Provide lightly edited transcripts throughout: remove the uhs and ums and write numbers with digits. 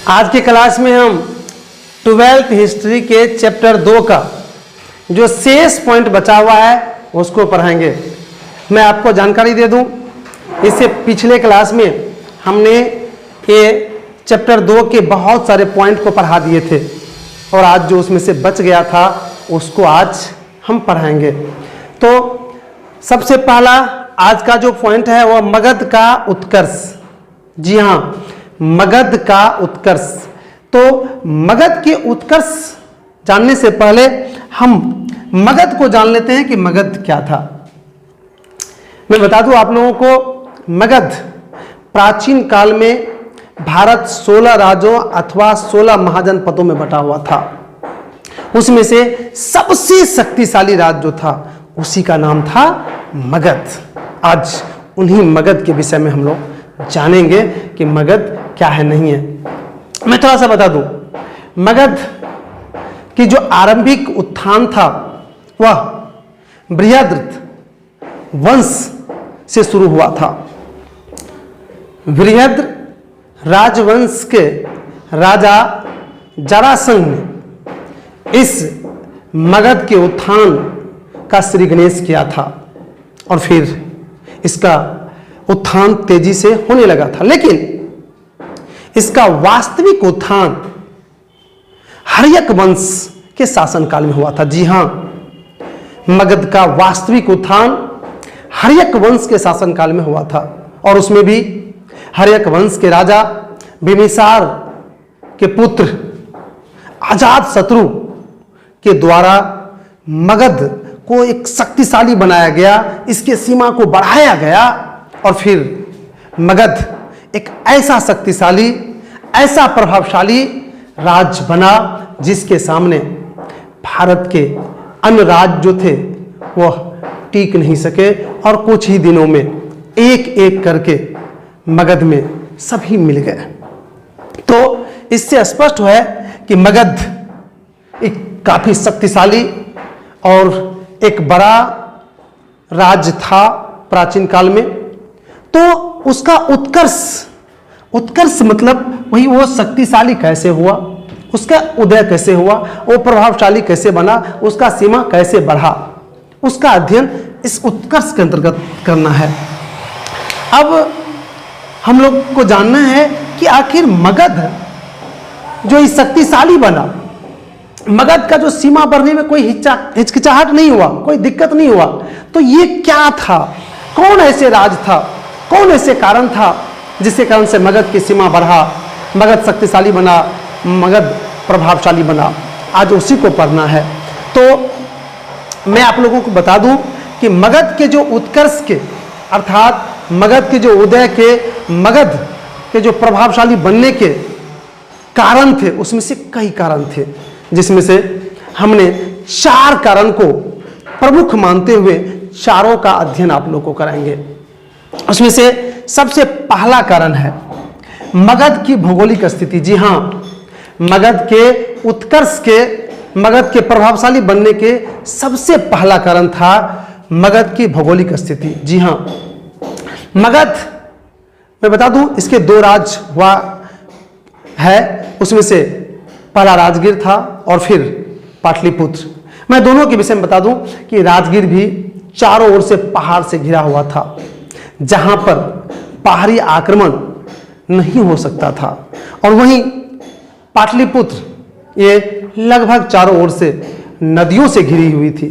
आज की क्लास में हम 12th हिस्ट्री के चैप्टर 2 का जो शेष पॉइंट बचा हुआ है उसको पढ़ाएंगे। मैं आपको जानकारी दे दूं, इससे पिछले क्लास में हमने ये चैप्टर 2 के बहुत सारे पॉइंट को पढ़ा दिए थे और आज जो उसमें से बच गया था उसको आज हम पढ़ाएंगे। तो सबसे पहला आज का जो पॉइंट है वह मगध का उत्कर्ष। जी हाँ, मगध का उत्कर्ष। तो मगध के उत्कर्ष जानने से पहले हम मगध को जान लेते हैं कि मगध क्या था। मैं बता दूं आप लोगों को, मगध प्राचीन काल में भारत 16 राज्यों अथवा 16 महाजनपदों में बटा हुआ था। उसमें से सबसे शक्तिशाली राज्य जो था उसी का नाम था मगध। आज उन्हीं मगध के विषय में हम लोग जानेंगे कि मगध क्या है नहीं है। मैं थोड़ा सा बता दूं, मगध की जो आरंभिक उत्थान था वह बृहद्रथ वंश से शुरू हुआ था। बृहद्र राजवंश के राजा जरासंध ने इस मगध के उत्थान का श्री गणेश किया था और फिर इसका उत्थान तेजी से होने लगा था। लेकिन इसका वास्तविक उत्थान हर्यक वंश के शासनकाल में हुआ था। जी हां, मगध का वास्तविक उत्थान हर्यक वंश के शासनकाल में हुआ था और उसमें भी हर्यक वंश के राजा बिम्बिसार के पुत्र अजातशत्रु के द्वारा मगध को एक शक्तिशाली बनाया गया, इसके सीमा को बढ़ाया गया और फिर मगध एक ऐसा शक्तिशाली, ऐसा प्रभावशाली राज्य बना जिसके सामने भारत के अन्य राज्य जो थे वह टिक नहीं सके और कुछ ही दिनों में एक एक करके मगध में सभी मिल गए। तो इससे स्पष्ट है कि मगध एक काफी शक्तिशाली और एक बड़ा राज्य था प्राचीन काल में। तो उसका उत्कर्ष मतलब वही, वो शक्तिशाली कैसे हुआ, उसका उदय कैसे हुआ, वो प्रभावशाली कैसे बना, उसका सीमा कैसे बढ़ा, उसका अध्ययन इस उत्कर्ष के अंतर्गत करना है। अब हम लोग को जानना है कि आखिर मगध जो इस शक्तिशाली बना, मगध का जो सीमा बढ़ने में कोई हिचकिचाहट नहीं हुआ, कोई दिक्कत नहीं हुआ, तो ये क्या था, कौन ऐसे राज था, कौन ऐसे कारण था जिसके कारण से मगध की सीमा बढ़ा, मगध शक्तिशाली बना, मगध प्रभावशाली बना। आज उसी को पढ़ना है। तो मैं आप लोगों को बता दूं कि मगध के जो उत्कर्ष के अर्थात मगध के जो उदय के, मगध के जो प्रभावशाली बनने के कारण थे, उसमें से कई कारण थे, जिसमें से हमने 4 कारण को प्रमुख मानते हुए चारों का अध्ययन आप लोगों को कराएंगे। उसमें से सबसे पहला कारण है मगध की भौगोलिक स्थिति। जी हां, मगध के उत्कर्ष के, मगध के प्रभावशाली बनने के सबसे पहला कारण था मगध की भौगोलिक स्थिति। जी हां, मगध मैं बता दूं इसके 2 राज्य हुआ है, उसमें से पहला राजगीर था और फिर पाटलिपुत्र। मैं दोनों के विषय में बता दूं कि राजगीर भी चारों ओर से पहाड़ से घिरा हुआ था, जहां पर बाहरी आक्रमण नहीं हो सकता था, और वहीं पाटलिपुत्र ये लगभग चारों ओर से नदियों से घिरी हुई थी।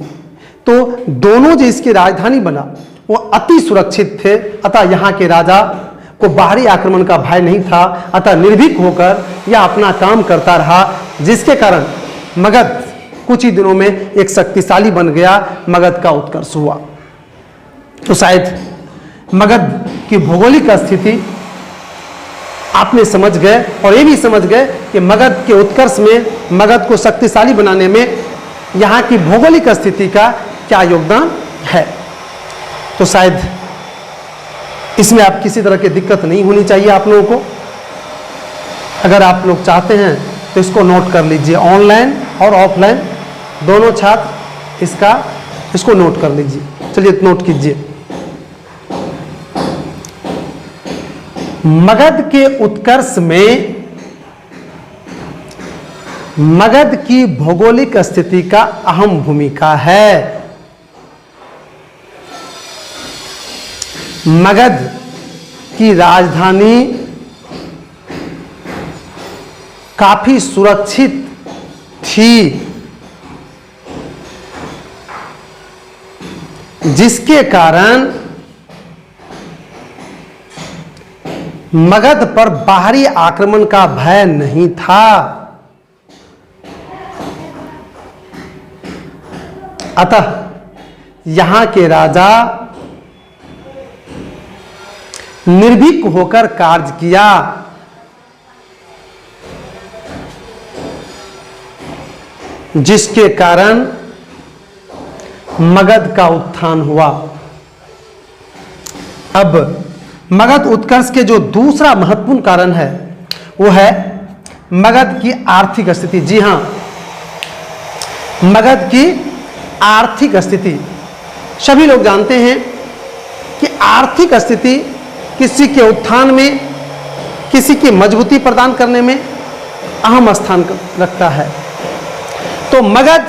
तो दोनों जो इसकी राजधानी बना वो अति सुरक्षित थे, अतः यहाँ के राजा को बाहरी आक्रमण का भय नहीं था, अतः निर्भीक होकर यह अपना काम करता रहा, जिसके कारण मगध कुछ ही दिनों में एक शक्तिशाली बन गया, मगध का उत्कर्ष हुआ। तो शायद मगध की भौगोलिक स्थिति आपने समझ गए और ये भी समझ गए कि मगध के उत्कर्ष में, मगध को शक्तिशाली बनाने में यहाँ की भौगोलिक स्थिति का क्या योगदान है। तो शायद इसमें आप किसी तरह की दिक्कत नहीं होनी चाहिए आप लोगों को। अगर आप लोग चाहते हैं तो इसको नोट कर लीजिए, ऑनलाइन और ऑफलाइन दोनों छात्र इसको नोट कर लीजिए। चलिए नोट कीजिए। मगध के उत्कर्ष में मगध की भौगोलिक स्थिति का अहम भूमिका है। मगध की राजधानी काफी सुरक्षित थी, जिसके कारण मगध पर बाहरी आक्रमण का भय नहीं था। अतः यहां के राजा निर्भीक होकर कार्य किया। जिसके कारण मगध का उत्थान हुआ। अब मगध उत्कर्ष के जो दूसरा महत्वपूर्ण कारण है वो है मगध की आर्थिक स्थिति। जी हां, मगध की आर्थिक स्थिति। सभी लोग जानते हैं कि आर्थिक स्थिति किसी के उत्थान में, किसी की मजबूती प्रदान करने में अहम स्थान रखता है। तो मगध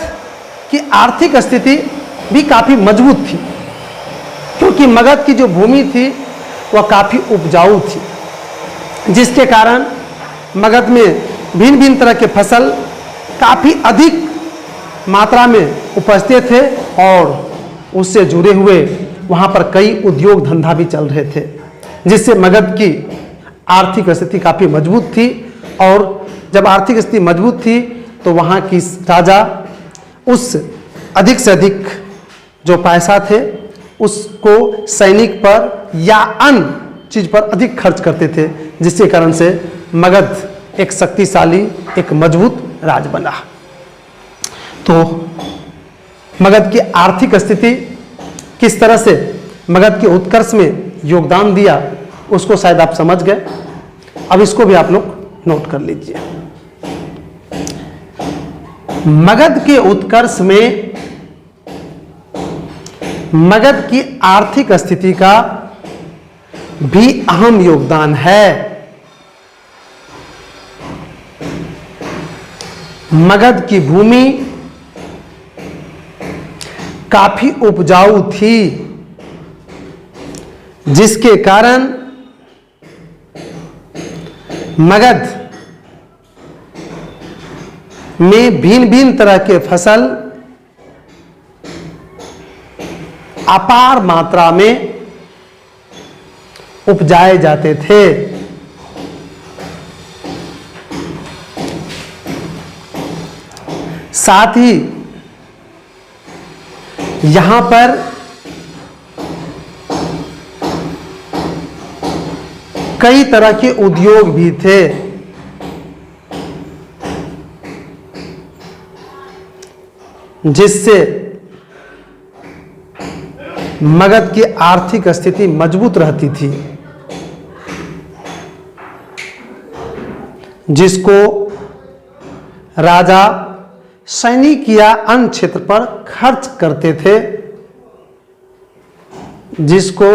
की आर्थिक स्थिति भी काफी मजबूत थी, क्योंकि मगध की जो भूमि थी वह काफी उपजाऊ थी, जिसके कारण मगध में भिन्न भिन्न तरह के फसल काफी अधिक मात्रा में उपजते थे और उससे जुड़े हुए वहां पर कई उद्योग धंधा भी चल रहे थे, जिससे मगध की आर्थिक स्थिति काफी मजबूत थी। और जब आर्थिक स्थिति मजबूत थी तो वहां की राजा उस अधिक से अधिक जो पैसा थे उसको सैनिक पर या अन्य चीज पर अधिक खर्च करते थे, जिसके कारण से मगध एक शक्तिशाली, एक मजबूत राज बना। तो मगध की आर्थिक स्थिति किस तरह से मगध के उत्कर्ष में योगदान दिया उसको शायद आप समझ गए। अब इसको भी आप लोग नोट कर लीजिए। मगध के उत्कर्ष में मगध की आर्थिक स्थिति का भी अहम योगदान है। मगध की भूमि काफी उपजाऊ थी, जिसके कारण मगध में भिन्न भिन्न तरह के फसल अपार मात्रा में उपजाए जाते थे। साथ ही यहां पर कई तरह के उद्योग भी थे, जिससे मगध की आर्थिक स्थिति मजबूत रहती थी, जिसको राजा सैनिक या अन्य क्षेत्र पर खर्च करते थे, जिसको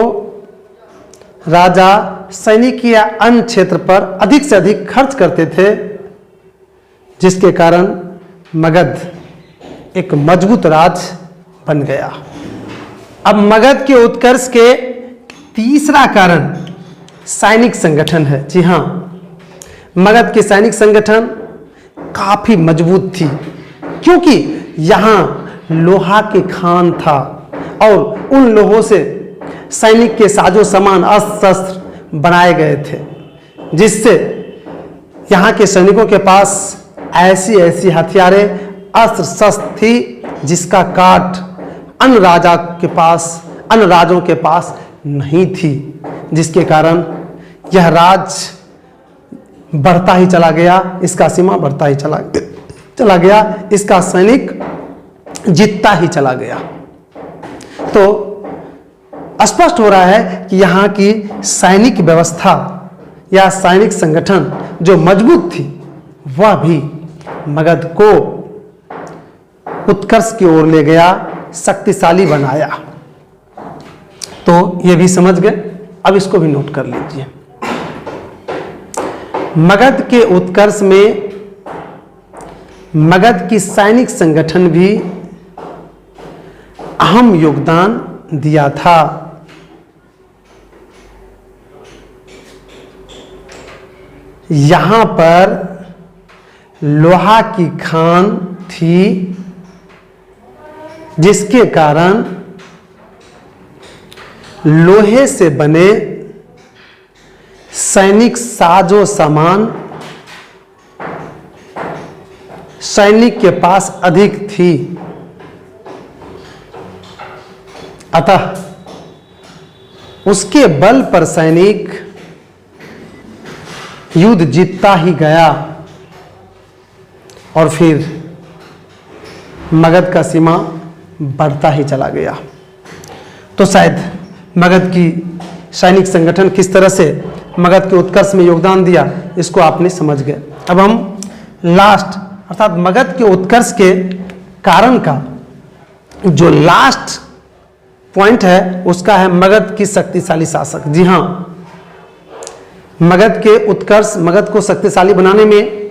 राजा सैनिक या अन्य क्षेत्र पर अधिक से अधिक खर्च करते थे, जिसके कारण मगध एक मजबूत राज बन गया। अब मगध के उत्कर्ष के तीसरा कारण सैनिक संगठन है। जी हां, मगध के सैनिक संगठन काफी मजबूत थी, क्योंकि यहां लोहा के खान था और उन लोहों से सैनिक के साजो सामान, अस्त्र शस्त्र बनाए गए थे, जिससे यहां के सैनिकों के पास ऐसी ऐसी हथियारें, अस्त्र शस्त्र थी जिसका काट अन्य राजों के पास नहीं थी, जिसके कारण यह राज बढ़ता ही चला गया, इसका सीमा बढ़ता ही चला गया, इसका सैनिक जीतता ही चला गया। तो स्पष्ट हो रहा है कि यहाँ की सैनिक व्यवस्था या सैनिक संगठन जो मजबूत थी वह भी मगध को उत्कर्ष की ओर ले गया, शक्तिशाली बनाया। तो ये भी समझ गए। अब इसको भी नोट कर लीजिए। मगध के उत्कर्ष में मगध की सैनिक संगठन भी अहम योगदान दिया था। यहां पर लोहा की खान थी, जिसके कारण लोहे से बने सैनिक साजो सामान सैनिक के पास अधिक थी। अतः उसके बल पर सैनिक युद्ध जीतता ही गया और फिर मगध का सीमा बढ़ता ही चला गया। तो शायद मगध की सैनिक संगठन किस तरह से मगध के उत्कर्ष में योगदान दिया, इसको आपने समझ गए। अब हम लास्ट अर्थात मगध के उत्कर्ष के कारण का जो लास्ट पॉइंट है उसका है मगध की शक्तिशाली शासक। जी हाँ, मगध के उत्कर्ष, मगध को शक्तिशाली बनाने में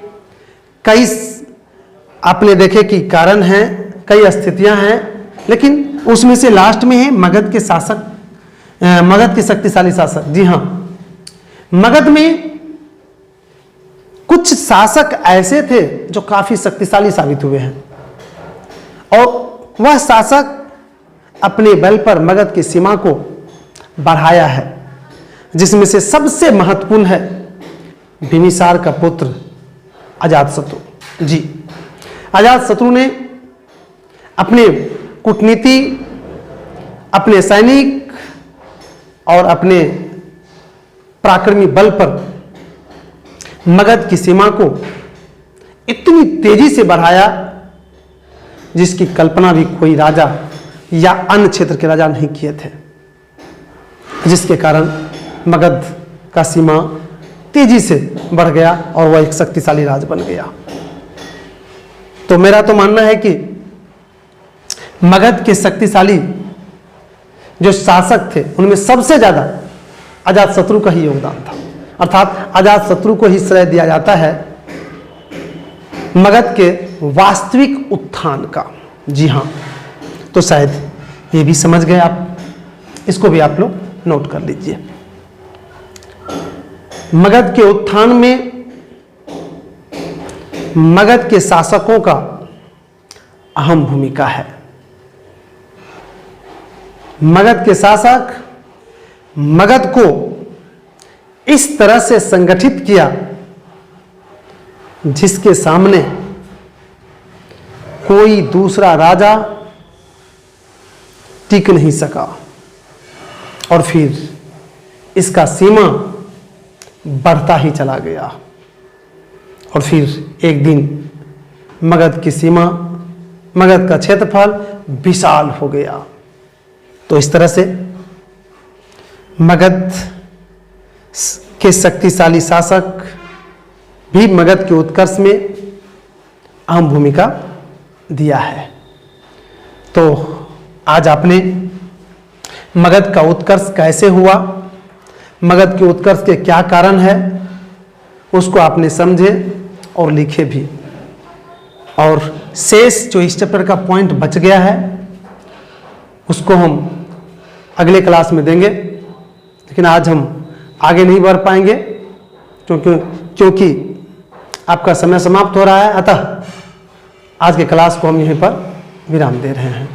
कई आपने देखे कि कारण हैं, कई स्थितियां हैं, लेकिन उसमें से लास्ट में है मगध के शासक, मगध के शक्तिशाली शासक। जी हाँ, मगध में कुछ शासक ऐसे थे जो काफी शक्तिशाली साबित हुए हैं और वह शासक अपने बल पर मगध की सीमा को बढ़ाया है, जिसमें से सबसे महत्वपूर्ण है बिंबिसार का पुत्र अजातशत्रु। जी, अजातशत्रु ने अपने कूटनीति, अपने सैनिक और अपने पराक्रमी बल पर मगध की सीमा को इतनी तेजी से बढ़ाया जिसकी कल्पना भी कोई राजा या अन्य क्षेत्र के राजा नहीं किए थे, जिसके कारण मगध का सीमा तेजी से बढ़ गया और वह एक शक्तिशाली राज बन गया। तो मेरा तो मानना है कि मगध के शक्तिशाली जो शासक थे उनमें सबसे ज्यादा अजातशत्रु का ही योगदान था, अर्थात अजातशत्रु को ही श्रेय दिया जाता है मगध के वास्तविक उत्थान का। जी हाँ, तो शायद ये भी समझ गए आप, इसको भी आप लोग नोट कर लीजिए। मगध के उत्थान में मगध के शासकों का अहम भूमिका है। मगध के शासक मगध को इस तरह से संगठित किया जिसके सामने कोई दूसरा राजा टिक नहीं सका और फिर इसका सीमा बढ़ता ही चला गया और फिर एक दिन मगध की सीमा, मगध का क्षेत्रफल विशाल हो गया। तो इस तरह से मगध के शक्तिशाली शासक भी मगध के उत्कर्ष में अहम भूमिका दिया है। तो आज आपने मगध का उत्कर्ष कैसे हुआ, मगध के उत्कर्ष के क्या कारण है, उसको आपने समझे और लिखे भी। और शेष जो इस चैप्टर का पॉइंट बच गया है उसको हम अगले क्लास में देंगे, लेकिन आज हम आगे नहीं बढ़ पाएंगे क्योंकि आपका समय समाप्त हो रहा है। अतः आज के क्लास को हम यहीं पर विराम दे रहे हैं।